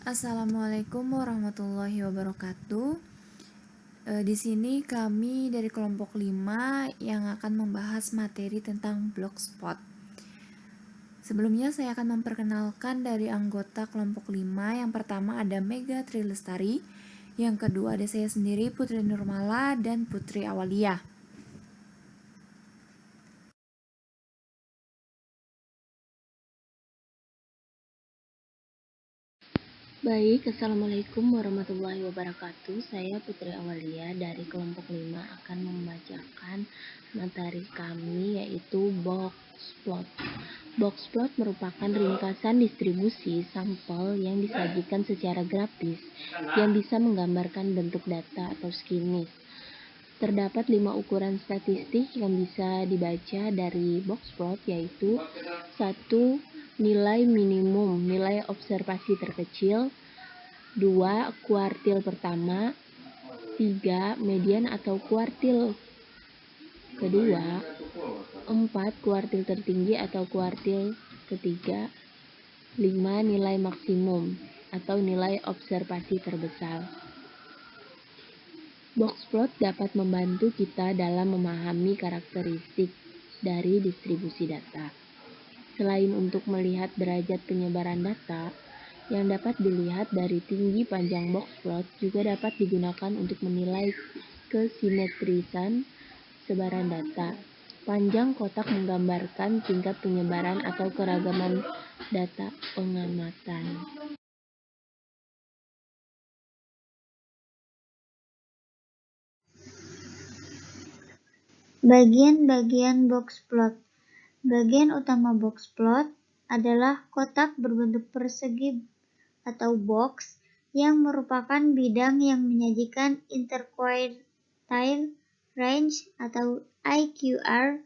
Assalamualaikum warahmatullahi wabarakatuh. Di sini kami dari kelompok 5 yang akan membahas materi tentang Blogspot. Sebelumnya saya akan memperkenalkan dari anggota kelompok 5. Yang pertama ada Mega Trilestari, yang kedua ada saya sendiri Putri Nurmala dan Putri Awalia. Baik, Assalamualaikum warahmatullahi wabarakatuh. Saya Putri Awalia dari kelompok 5 akan membacakan materi kami yaitu Boxplot. Boxplot merupakan ringkasan distribusi sampel yang disajikan secara grafis yang bisa menggambarkan bentuk data atau skimming. Terdapat 5 ukuran statistik yang bisa dibaca dari Boxplot, yaitu 1. Nilai minimum, nilai observasi terkecil. 2. Kuartil pertama. 3. Median atau kuartil kedua. 4. Kuartil tertinggi atau kuartil ketiga. 5. Nilai maksimum atau nilai observasi terbesar. Boxplot dapat membantu kita dalam memahami karakteristik dari distribusi data. Selain untuk melihat derajat penyebaran data, yang dapat dilihat dari tinggi panjang boxplot juga dapat digunakan untuk menilai kesimetrisan sebaran data. Panjang kotak menggambarkan tingkat penyebaran atau keragaman data pengamatan. Bagian-bagian boxplot. Bagian utama boxplot adalah kotak berbentuk persegi atau box yang merupakan bidang yang menyajikan interquartile range atau IQR,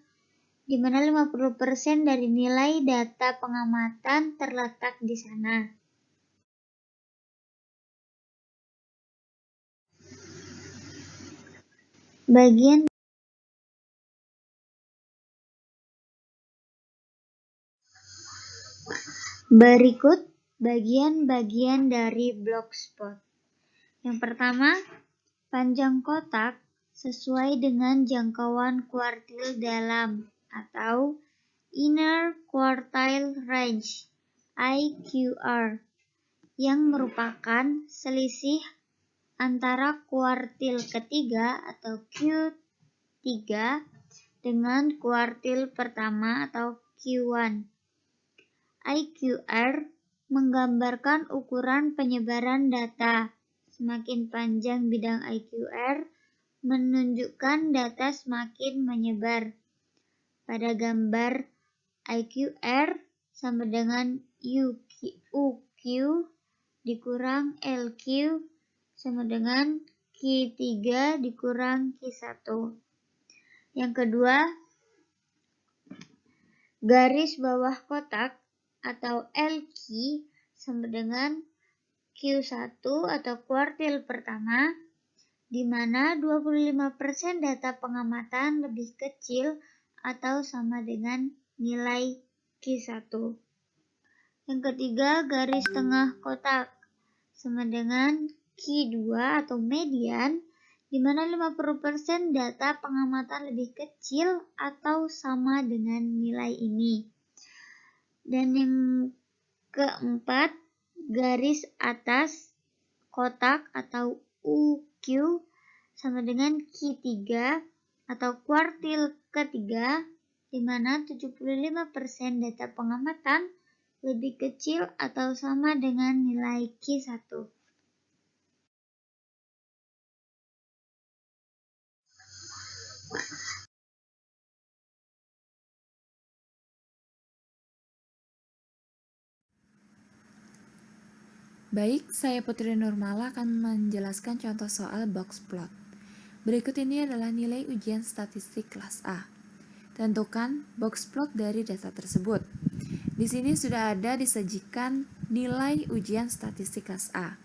di mana 50% dari nilai data pengamatan terletak di sana. Berikut bagian-bagian dari Boxplot. Yang pertama, panjang kotak sesuai dengan jangkauan kuartil dalam atau Inner Quartile Range (IQR) yang merupakan selisih antara kuartil ketiga atau Q3 dengan kuartil pertama atau Q1. IQR menggambarkan ukuran penyebaran data. Semakin panjang bidang IQR, menunjukkan data semakin menyebar. Pada gambar, IQR sama dengan UQ dikurang LQ sama dengan Q3 dikurang Q1. Yang kedua, garis bawah kotak atau LQ sama dengan Q1 atau kuartil pertama, di mana 25% data pengamatan lebih kecil atau sama dengan nilai Q1. Yang ketiga, garis tengah kotak sama dengan Q2 atau median, di mana 50% data pengamatan lebih kecil atau sama dengan nilai ini. Dan yang keempat, garis atas kotak atau UQ sama dengan Q3 atau kuartil ketiga, di mana 75% data pengamatan lebih kecil atau sama dengan nilai Q1. Baik, saya Putri Nurmala akan menjelaskan contoh soal boxplot. Berikut ini adalah nilai ujian statistik kelas A. Tentukan boxplot dari data tersebut. Di sini sudah ada disajikan nilai ujian statistik kelas A.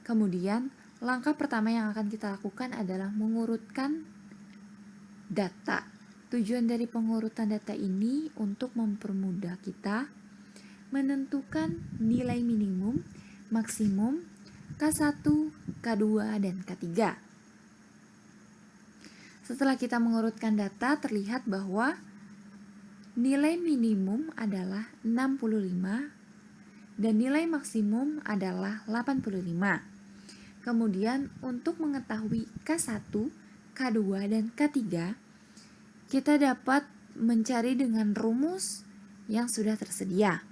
Kemudian, langkah pertama yang akan kita lakukan adalah mengurutkan data. Tujuan dari pengurutan data ini untuk mempermudah kita menentukan nilai minimum, maksimum K1, K2, dan K3. Setelah kita mengurutkan data, terlihat bahwa nilai minimum adalah 65 dan nilai maksimum adalah 85. Kemudian untuk mengetahui K1, K2, dan K3, kita dapat mencari dengan rumus yang sudah tersedia,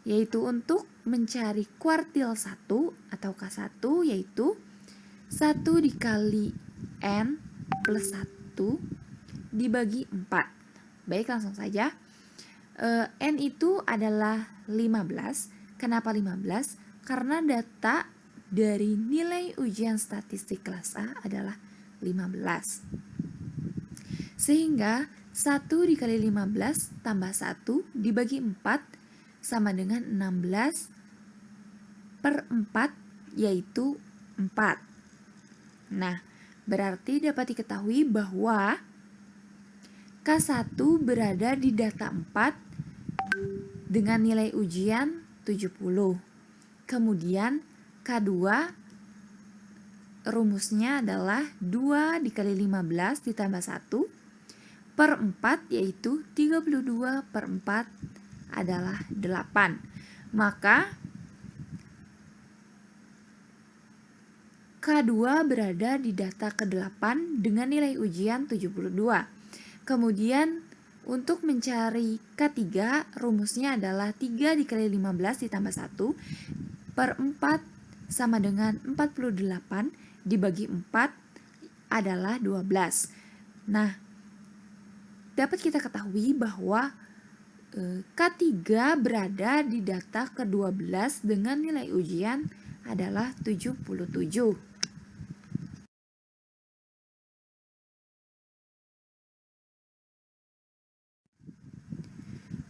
yaitu untuk mencari kuartil 1 atau K1 yaitu 1 dikali N plus 1 dibagi 4. Baik, langsung saja. N itu adalah 15. Kenapa 15? Karena data dari nilai ujian statistik kelas A adalah 15. Sehingga 1 dikali 15 tambah 1 dibagi 4 sama dengan 16 per 4, yaitu 4. Nah, berarti dapat diketahui bahwa K1 berada di data 4 dengan nilai ujian 70. Kemudian K2 rumusnya adalah 2 dikali 15 ditambah 1 per 4, yaitu 32 per 4 adalah 8. Maka K2 berada di data ke-8 dengan nilai ujian 72. Kemudian untuk mencari K3, rumusnya adalah 3 dikali 15 ditambah 1 per 4 sama dengan 48 dibagi 4 adalah 12. Nah, dapat kita ketahui bahwa K3 berada di data ke-12 dengan nilai ujian adalah 77.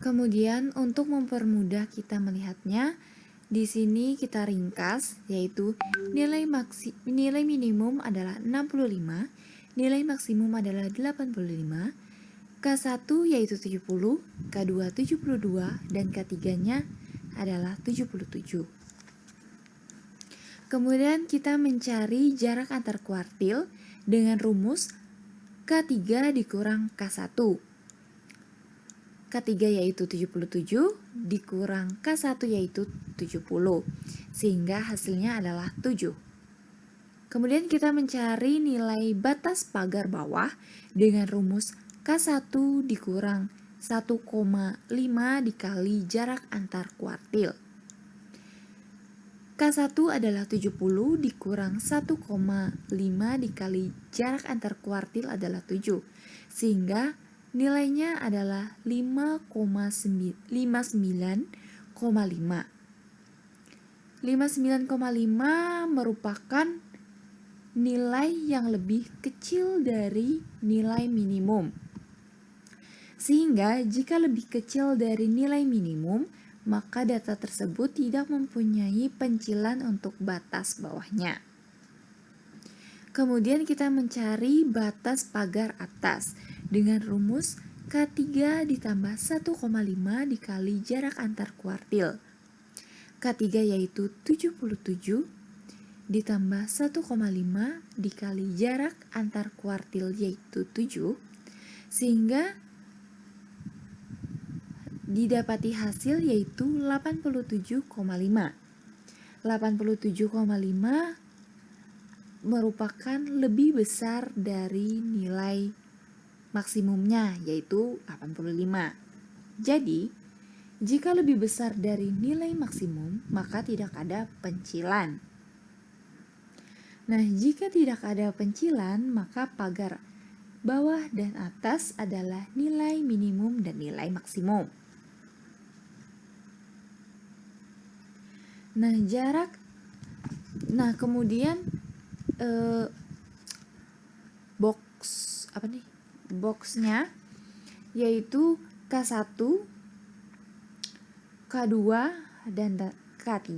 Kemudian untuk mempermudah kita melihatnya, di sini kita ringkas, yaitu nilai minimum adalah 65, nilai maksimum adalah 85, K1 yaitu 70, K2 72, dan K3-nya adalah 77. Kemudian kita mencari jarak antar kuartil dengan rumus K3 dikurang K1. K3 yaitu 77 dikurang K1 yaitu 70, sehingga hasilnya adalah 7. Kemudian kita mencari nilai batas pagar bawah dengan rumus K1 dikurang 1,5 dikali jarak antar kuartil. K1 adalah 70 dikurang 1,5 dikali jarak antar kuartil adalah 7, sehingga nilainya adalah 59,5. 59,5 merupakan nilai yang lebih kecil dari nilai minimum. Sehingga jika lebih kecil dari nilai minimum, maka data tersebut tidak mempunyai pencilan untuk batas bawahnya. Kemudian kita mencari batas pagar atas dengan rumus K3 ditambah 1,5 dikali jarak antar kuartil. K3 yaitu 77 ditambah 1,5 dikali jarak antar kuartil yaitu 7, sehingga didapati hasil yaitu 87,5. 87,5 merupakan lebih besar dari nilai maksimumnya yaitu 85. Jadi, jika lebih besar dari nilai maksimum, maka tidak ada pencilan. Nah, jika tidak ada pencilan, maka pagar bawah dan atas adalah nilai minimum dan nilai maksimum. Kemudian boxnya yaitu K1, K2, dan K3.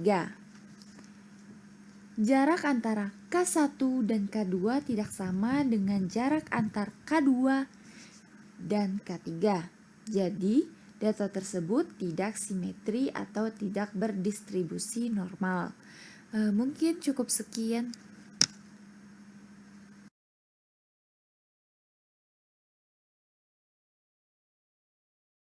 Jarak antara K1 dan K2 tidak sama dengan jarak antar K2 dan K3. Jadi, Data tersebut tidak simetri atau tidak berdistribusi normal. Mungkin cukup sekian.